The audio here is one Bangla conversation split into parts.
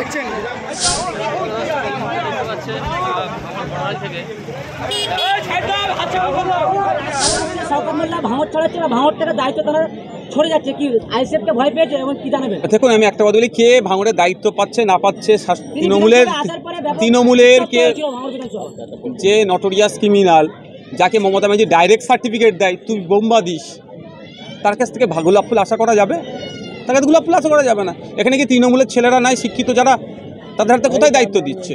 বলছেন? ভাঙর ছড়াচ্ছে না, ভাঙর থেকে দায়িত্ব তারা ছড়ে যাচ্ছে, কি আইএসএফকে ভয় পেয়েছে এবং কি জানাবেন? দেখুন, আমি একটা কথা বলি, কে ভাঙড়ের দায়িত্ব পাচ্ছে না পাচ্ছে, তৃণমূলের কে যে নটোরিয়াস ক্রিমিনাল, যাকে মমতা ব্যানার্জি ডাইরেক্ট সার্টিফিকেট দেয় তুই বোম্বা দিস, তার কাছ থেকে গোলাপ ফুল আশা করা যাবে? তার কাছে গোলাপ ফুল আশা করা যাবে না। এখানে কি তৃণমূলের ছেলেরা নাই, শিক্ষিত যারা, তাদের হাতে কোথায় দায়িত্ব দিচ্ছে?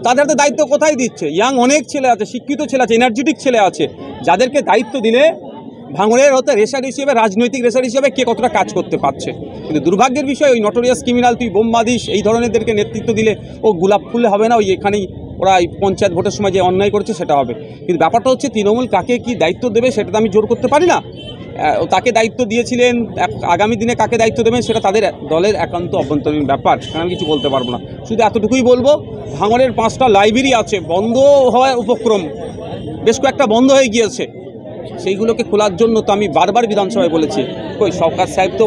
তাদের হাতে দায়িত্ব কোথায় দিচ্ছে? ইয়াং অনেক ছেলে আছে, শিক্ষিত ছেলে আছে, এনার্জেটিক ছেলে আছে, যাদেরকে দায়িত্ব দিলে ভাঙড়ের হতে রেশার হিসেবে, রাজনৈতিক রেশার হিসেবে কে কতটা কাজ করতে পারছে। কিন্তু দুর্ভাগ্যের বিষয়, ওই নটোরিয়াস ক্রিমিনাল তুই বোম্বা দিস এই ধরনেরদেরকে নেতৃত্ব দিলে ও গোলাপ ফুল হবে না, ওই এখানেই ওরা এই পঞ্চায়েত ভোটের সময় যে অন্যায় করেছে সেটা হবে। কিন্তু ব্যাপারটা হচ্ছে তৃণমূল কাকে কি দায়িত্ব দেবে সেটা তো আমি জোর করতে পারি না। তাকে দায়িত্ব দিয়েছিলেন, আগামী দিনে কাকে দায়িত্ব দেবেন সেটা তাদের দলের একান্ত অভ্যন্তরীণ ব্যাপার, আমি কিছু বলতে পারবো না। শুধু এতটুকুই বলবো, ভাঙড়ের 5টা লাইব্রেরি আছে বন্ধ হওয়ার উপক্রম, বেশ কয়েকটা বন্ধ হয়ে গিয়েছে, সেইগুলোকে খোলার জন্য তো আমি বারবার বিধানসভায় বলেছি। কই সরকার সাহেব তো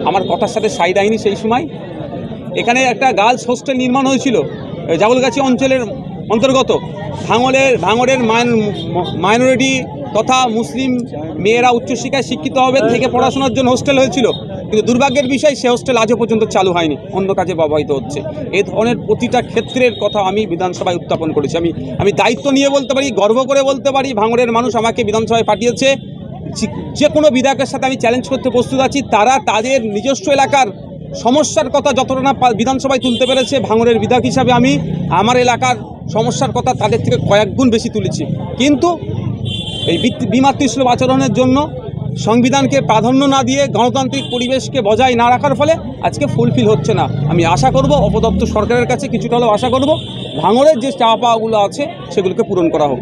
আমার কথার সাথে সাই দেয়নি সেই সময়। এখানে একটা গার্লস হোস্টেল নির্মাণ হয়েছিল জাগুলগাছি অঞ্চলের অন্তর্গত, ভাঙড়ের মাইনরিটি তথা মুসলিম মেয়েরা উচ্চশিক্ষায় শিক্ষিত হবে থেকে পড়াশোনার জন্য হোস্টেল হয়েছিল, কিন্তু দুর্ভাগ্যের বিষয় সে হোস্টেল আজও পর্যন্ত চালু হয়নি, অন্য কাজে ব্যবহৃত হচ্ছে। এই ধরনের প্রতিটা ক্ষেত্রের কথা আমি বিধানসভায় উত্থাপন করেছি। আমি দায়িত্ব নিয়ে বলতে পারি, গর্ব করে বলতে পারি, ভাঙড়ের মানুষ আমাকে বিধানসভায় পাঠিয়েছে। যে কোনো বিধায়কের সাথে আমি চ্যালেঞ্জ করতে প্রস্তুত আছি। তারা তাদের নিজস্ব এলাকার সমস্যার কথা যতটা না বিধানসভায় তুলতে পেরেছে, ভাঙড়ের বিধায়ক হিসাবে আমি আমার এলাকার সমস্যার কথা তাদের থেকে কয়েক গুণ বেশি তুলেছি। কিন্তু এই বিমাতৃসুলভ আচরণের জন্য, সংবিধানকে প্রাধান্য না দিয়ে, গণতান্ত্রিক পরিবেশকে বজায় না রাখার ফলে আজকে ফুলফিল হচ্ছে না। আমি আশা করব অপদপ্ত সরকারের কাছে কিছুটা হলেও আশা করব ভাঙড়ের যে চা পাওয়াগুলো আছে সেগুলোকে পূরণ করা হোক।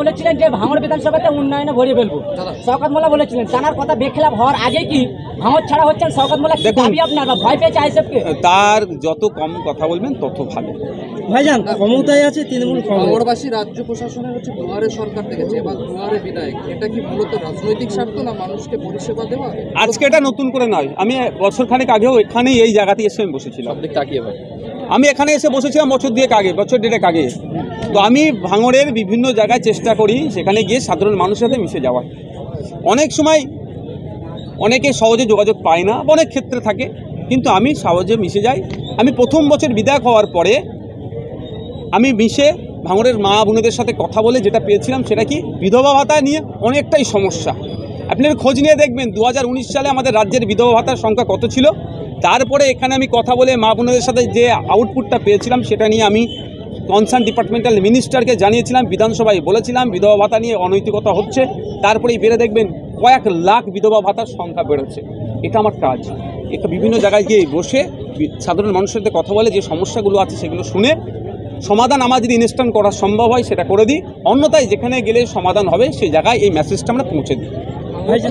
বলেছিলেন যে ভাঙড় বিধানসভাতে উন্নয়নে ভরিয়ে ফেলবো, শওকত মোল্লা বলেছিলেন, তার কথা বেখেলাপ হওয়ার আগে কি ভাঙড় ছাড়া হচ্ছেন শওকত মোল্লা? দাবি আপনার ভয় পেয়েছে আইএসএফকে? তার যত কম কথা বলবেন তত ভালো। ভাইজান ক্ষমতায় আছে তৃণমূল, ভাঙড়বাসী রাজ্য প্রশাসনের হচ্ছে দুয়ারে সরকার দেখেছে, এবার দুয়ারে বিধায়ক, এটা কি মূলত রাজনৈতিক স্বার্থ না মানুষকে পরিষেবা দেওয়া? আজকে এটা নতুন করে নয়, আমি বছরখানেক আগেও এখানেই এই জায়গাতে এসে আমি বসেছিলাম। আমি এখানে এসে বসেছিলাম বছর দেড়েক আগে। তো আমি ভাঙড়ের বিভিন্ন জায়গায় চেষ্টা করি সেখানে গিয়ে সাধারণ মানুষের সাথে মিশে যাওয়ার। অনেক সময় অনেকে সহজে যোগাযোগ পায় না, অনেক ক্ষেত্রে থাকে, কিন্তু আমি সহজে মিশে যাই। আমি প্রথম বছর বিধায়ক হওয়ার পরে আমি মিশে ভাঙড়ের মা বোনেদের সাথে কথা বলে যেটা পেয়েছিলাম সেটা কি, বিধবা ভাতা নিয়ে অনেকটাই সমস্যা। আপনি খোঁজ নিয়ে দেখবেন 2019 সালে আমাদের রাজ্যের বিধবা ভাতার সংখ্যা কত ছিল। তারপরে এখানে আমি কথা বলে মা বোনেদের সাথে যে আউটপুটটা পেয়েছিলাম সেটা নিয়ে আমি কনসার্ন ডিপার্টমেন্টাল মিনিস্টারকে জানিয়েছিলাম, বিধানসভায় বলেছিলাম বিধবা ভাতা নিয়ে অনৈতিকতা হচ্ছে। তারপরেই বেড়ে দেখবেন কয়েক লাখ বিধবা ভাতার সংখ্যা বেড়েছে। এটা আমার কাজ, এটা বিভিন্ন জায়গায় গিয়ে বসে সাধারণ মানুষের সাথে কথা বলে যে সমস্যাগুলো আছে সেগুলো শুনে সমাধান আমার যদি ইনস্ট্যান্ট করা সম্ভব হয় সেটা করে দিই, অন্যথায় যেখানে গেলে সমাধান হবে সেই জায়গায় এই মেসেজটা আমরা পৌঁছে দিই।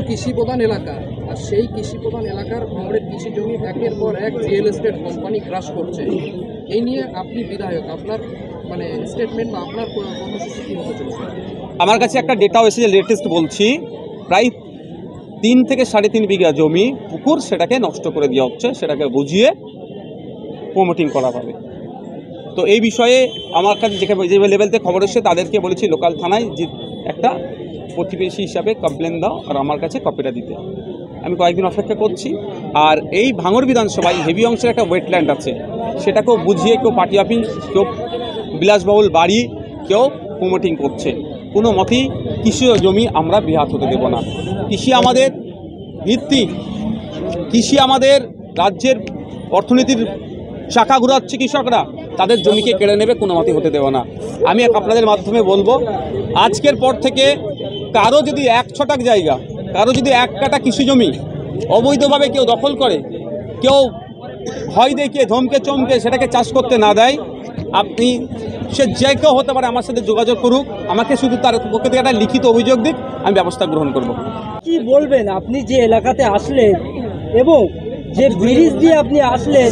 কৃষি প্রধান এলাকা, আর সেই কৃষি প্রধান এলাকার ভাঙড়ের কৃষি জমি একের পর এক রিয়েল এস্টেট কোম্পানি ক্রাশ করছে, এই নিয়ে আপনি বিধায়ক, আপনার স্টেটমেন্ট বা আপনার কর্মসূচি কী হতে চলেছে? আমার কাছে একটা ডেটাও এসেছে, লেটেস্ট বলছি, প্রায় 3 থেকে 3.5 বিঘা জমি পুকুর সেটাকে নষ্ট করে দেওয়া হচ্ছে, সেটাকে বুঝিয়ে প্রমোটিং করা হবে। তো এই বিষয়ে আমার কাছে যে লেভেল থেকে খবর এসেছে তাদেরকে বলেছি লোকাল থানায় যে একটা প্রতিবেশী হিসাবে কমপ্লেন দাও আর আমার কাছে কপিটা দিতে। আমি কয়েকদিন অপেক্ষা করছি। আর এই ভাঙড় বিধানসভায় হেভি অংশের একটা ওয়েটল্যান্ড আছে, সেটাকেও বুঝিয়ে কেউ পার্টি অফিস, কেউ বিলাসবহুল বাড়ি, কেউ প্রমোটিং করছে। কোনো মতেই কৃষি জমি আমরা বিহাত হতে দেব না। কৃষি আমাদের ভিত্তি, কৃষি আমাদের রাজ্যের অর্থনীতির চাকা ঘুরাচ্ছে কৃষকরা, তাদের জমিকে কেড়ে নেবে, কোনো মতেই হতে দেব না। আমি আপনাদের মাধ্যমে বলবো, আজকের পর থেকে কারো যদি 1 ছটাক জায়গা, কারো যদি 1 কাটা কৃষি জমি অবৈধভাবে কেউ দখল করে, কেউ ভয় দেখিয়ে ধমকে চমকে সেটাকে চাষ করতে না দেয়, আপনি সে যে কেউ হতে পারে আমার সাথে যোগাযোগ করুক, আমাকে শুধু তার পক্ষ থেকে একটা লিখিত অভিযোগ দিক, আমি ব্যবস্থা গ্রহণ করব। কি বলবেন আপনি যে এলাকাতে আসলেন এবং যে ব্রিজ দিয়ে আপনি আসলেন,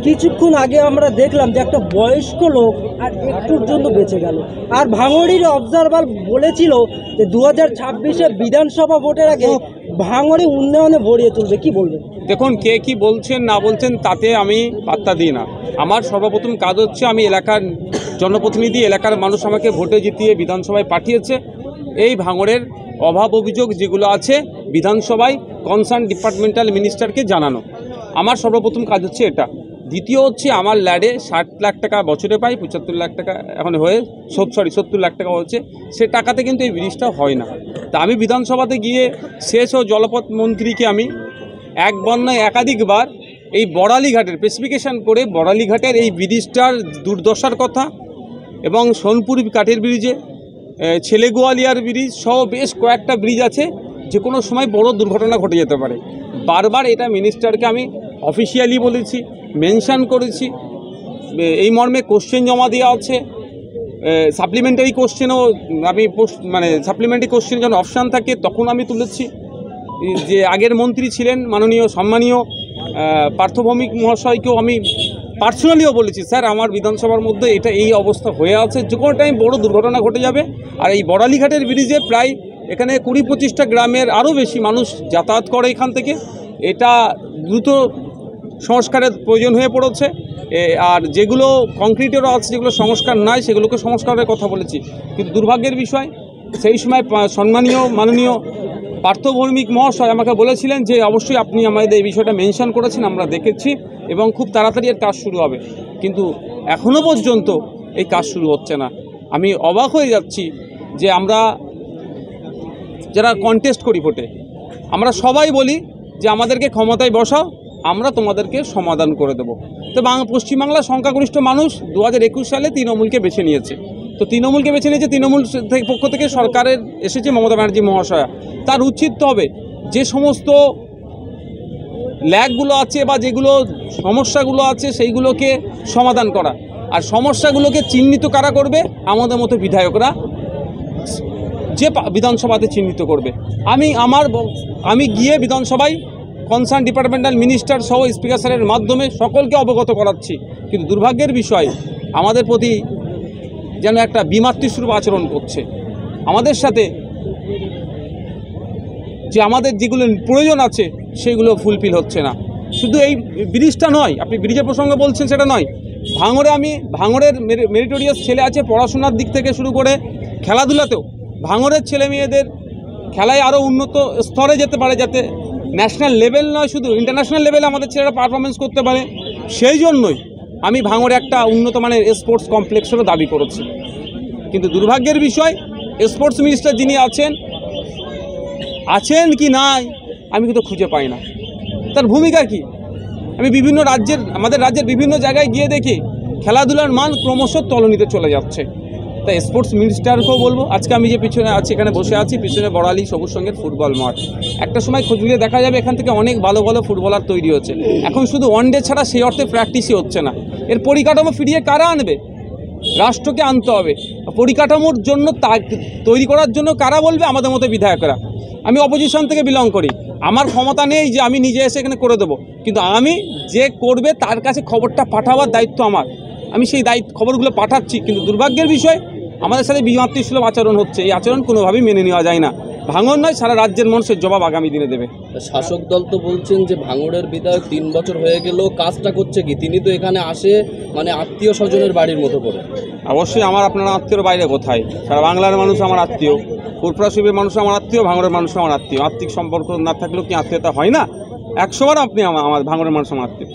কিছুক্ষণ আগে আমরা দেখলাম যে একটা বয়স্ক লোক আর একটুর জন্য বেঁচে গেল। আর ভাঙড়ির অবজারভার বলেছিল যে 2026-এ বিধানসভা ভোটের আগে ভাঙড়ে উন্নয়নে ভরিয়ে তুলবে, কি বলবেন? দেখুন, কে কি বলছেন না বলছেন তাতে আমি পাত্তা দিই না। আমার সর্বপ্রথম কাজ হচ্ছে, আমি এলাকার জনপ্রতিনিধি, এলাকার মানুষ আমাকে ভোটে জিতিয়ে বিধানসভায় পাঠিয়েছে। এই ভাঙড়ের অভাব অভিযোগ যেগুলো আছে বিধানসভায় কনসার্ন ডিপার্টমেন্টাল মিনিস্টারকে জানানো। আমার সর্বপ্রথম কাজ হচ্ছে এটা। দ্বিতীয় হচ্ছে, আমার ল্যাডে 60 লাখ টাকা বছরে পাই, 75 লাখ টাকা এখন হয়ে 70 লাখ টাকা হচ্ছে। সে টাকাতে কিন্তু এই ব্রিজটা হয় না। তা আমি বিধানসভাতে গিয়ে সেচ ও জলপথ মন্ত্রীকে আমি একবার নয় একাধিকবার এই বড়ালিঘাটের স্পেসিফিকেশান করে বড়ালিঘাটের এই ব্রিজটার দুর্দশার কথা এবং সোনপুর কাঠের ব্রিজে ছেলেগোয়ালিয়ার ব্রিজ সহ বেশ কয়েকটা ব্রিজ আছে, যে কোনো সময় বড় দুর্ঘটনা ঘটে যেতে পারে। বারবার এটা মিনিস্টারকে আমি অফিসিয়ালি বলেছি, মেনশান করেছি, এই মর্মে কোশ্চেন জমা দেওয়া আছে। সাপ্লিমেন্টারি কোশ্চেনও আমি সাপ্লিমেন্টারি কোশ্চেন যখন অপশান থাকে তখন আমি তুলেছি। যে আগের মন্ত্রী ছিলেন মাননীয় সম্মানীয় পার্থভৌমিক মহাশয়কেও আমি পার্সোনালিও বলেছি, স্যার আমার বিধানসভার মধ্যে এটা এই অবস্থা হয়ে আছে, যে কোনো টাইম বড় দুর্ঘটনা ঘটে যাবে। আর এই বড়ালিঘাটের ব্রিজে প্রায় এখানে 20-25টা গ্রামের আরও বেশি মানুষ যাতায়াত করে এখান থেকে। এটা দ্রুত সংস্কারের প্রয়োজন হয়ে পড়েছে। আর যেগুলো কংক্রিটেরও আছে, যেগুলো সংস্কার নাই, সেগুলোকে সংস্কারের কথা বলেছি। কিন্তু দুর্ভাগ্যের বিষয়, সেই সময় সম্মানীয় মাননীয় পার্থভৌমিক মহাশয় আমাকে বলেছিলেন যে অবশ্যই আপনি আমাদের এই বিষয়টা মেনশন করেছেন, আমরা দেখেছি এবং খুব তাড়াতাড়ি এর কাজ শুরু হবে। কিন্তু এখনও পর্যন্ত এই কাজ শুরু হচ্ছে না। আমি অবাক হয়ে যাচ্ছি যে আমরা যারা কন্টেস্ট করি ভোটে, আমরা সবাই বলি যে আমাদেরকে ক্ষমতায় বসাও, আমরা তোমাদেরকে সমাধান করে দেবো। তো পশ্চিমবাংলার সংখ্যাগরিষ্ঠ মানুষ 2021 সালে তৃণমূলকে বেছে নিয়েছে। তো তৃণমূলকে বেছে নিয়েছে, তৃণমূল পক্ষ থেকে সরকারের এসেছে মমতা ব্যানার্জি মহাশয়া। তার উচিত হবে যে সমস্ত ল্যাগগুলো আছে বা যেগুলো সমস্যাগুলো আছে সেইগুলোকে সমাধান করা। আর সমস্যাগুলোকে চিহ্নিত কারা করবে? আমাদের মতো বিধায়করা, যে বিধানসভাতে চিহ্নিত করবে। আমি গিয়ে বিধানসভায় কনসার্ন ডিপার্টমেন্টাল মিনিস্টার সহ স্পিকার স্যারের মাধ্যমে সকলকে অবগত করাচ্ছি। কিন্তু দুর্ভাগ্যের বিষয়, আমাদের প্রতি যেন একটা বিমাতৃস্বরূপ আচরণ করছে। আমাদের সাথে যে আমাদের যেগুলো প্রয়োজন আছে সেগুলো ফুলফিল হচ্ছে না। শুধু এই ব্রিজটা নয়, আপনি ব্রিজের প্রসঙ্গে বলছেন, সেটা নয়। ভাঙড়ের মেরিটোরিয়াস ছেলে আছে, পড়াশোনার দিক থেকে শুরু করে খেলাধুলাতেও ভাঙড়ের ছেলে মেয়েদের খেলায় আরও উন্নত স্তরে যেতে পারে, যাতে ন্যাশনাল লেভেল নয় শুধু ইন্টারন্যাশনাল লেভেলে আমাদের ছেলেরা পারফরমেন্স করতে পারে। সেই জন্যই আমি ভাঙড়ে একটা উন্নত মানের স্পোর্টস কমপ্লেক্সেরও দাবি করেছি। কিন্তু দুর্ভাগ্যের বিষয়, স্পোর্টস মিনিস্টার যিনি আছেন কি নাই আমি কিন্তু খুঁজে পাই না। তার ভূমিকা কি? আমি আমাদের রাজ্যের বিভিন্ন জায়গায় গিয়ে দেখি খেলাধুলার মান ক্রমশ তলানিতে চলে যাচ্ছে। তাই স্পোর্টস মিনিস্টারকেও বলবো, আজকে আমি যে পিছনে আছি, এখানে বসে আছি, পিছনে বড়ালি সবুজ সঙ্গের ফুটবল মাঠ। একটা সময় খোঁজ নিয়ে দেখা যাবে এখান থেকে অনেক ভালো ভালো ফুটবলার তৈরি হচ্ছে। এখন শুধু ওয়ানডে ছাড়া সেই অর্থে প্র্যাকটিসই হচ্ছে না। এর পরিকাঠামো ফিরিয়ে কারা আনবে? রাষ্ট্রকে আনতে হবে। পরিকাঠামোর জন্য তৈরি করার জন্য কারা বলবে? আমাদের মতো বিধায়করা। আমি অপোজিশন থেকে বিলং করি, আমার ক্ষমতা নেই যে আমি নিজে এসে এখানে করে দেবো, কিন্তু আমি যে করবে তার কাছে খবরটা পাঠাবার দায়িত্ব আমার। আমি সেই খবরগুলো পাঠাচ্ছি। কিন্তু দুর্ভাগ্যের বিষয়, আমাদের সাথে বিমাতৃসুলভ আচরণ হচ্ছে। এই আচরণ কোনোভাবেই মেনে নেওয়া যায় না। ভাঙড় নয়, সারা রাজ্যের মানুষের জবাব আগামী দিনে দেবে। শাসক দল তো বলছেন যে ভাঙড়ের বিধায়ক 3 বছর হয়ে গেল, কাজটা করছে কি? তিনি তো এখানে আসে আত্মীয় স্বজনের বাড়ির মতো করে। অবশ্যই আপনারা আত্মীয়র বাইরে কোথায়? সারা বাংলার মানুষ আমার আত্মীয়, ফুরফুরাশিবের মানুষ আমার আত্মীয়, ভাঙড়ের মানুষ আমার আত্মীয়। আত্মিক সম্পর্ক না থাকলেও কি আত্মীয়তা হয় না? 100বার আপনি আমার ভাঙড়ের মানুষ আমার আত্মীয়।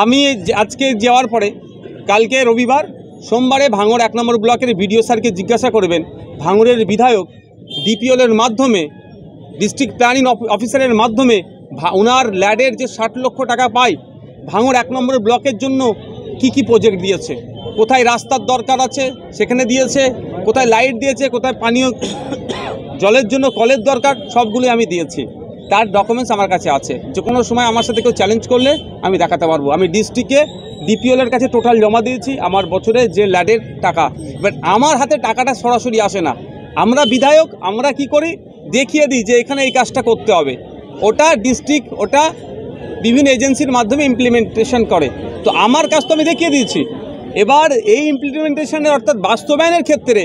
আমি আজকে যাওয়ার পরে কালকে রবিবার, সোমবারে ভাঙড় 1 নম্বর ব্লকের বিডিও স্যারকে জিজ্ঞাসা করবেন ভাঙড়ের বিধায়ক ডিপিএলের মাধ্যমে, ডিস্ট্রিক্ট প্ল্যানিং অফিসারের মাধ্যমে ওনার ল্যাডের যে 60 লক্ষ টাকা পায় ভাঙড় 1 নম্বর ব্লকের জন্য কি প্রজেক্ট দিয়েছে, কোথায় রাস্তার দরকার আছে সেখানে দিয়েছে, কোথায় লাইট দিয়েছে, কোথায় পানীয় জলের জন্য কলের দরকার, সবগুলোই আমি দিয়েছি। তার ডকুমেন্টস আমার কাছে আছে। যে কোনো সময় আমার সাথে কেউ চ্যালেঞ্জ করলে আমি দেখাতে পারবো। আমি ডিস্ট্রিক্টে ডিপিএলের কাছে টোটাল জমা দিয়েছি আমার বছরে যে ল্যাডের টাকা। বাট আমার হাতে টাকাটা সরাসরি আসে না। আমরা বিধায়ক, আমরা কি করি? দেখিয়ে দিই যে এখানে এই কাজটা করতে হবে। ওটা ডিস্ট্রিক্ট, ওটা বিভিন্ন এজেন্সির মাধ্যমে ইমপ্লিমেন্টেশন করে। তো আমার কাজ তো আমি দেখিয়ে দিয়েছি। এবার এই ইমপ্লিমেন্টেশনের অর্থাৎ বাস্তবায়নের ক্ষেত্রে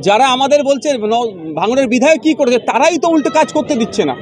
যারা আমাদের বলছে ভাঙড়ের বিধায়ক কী করেছে, তারাই তো উল্টো কাজ করতে দিচ্ছে না।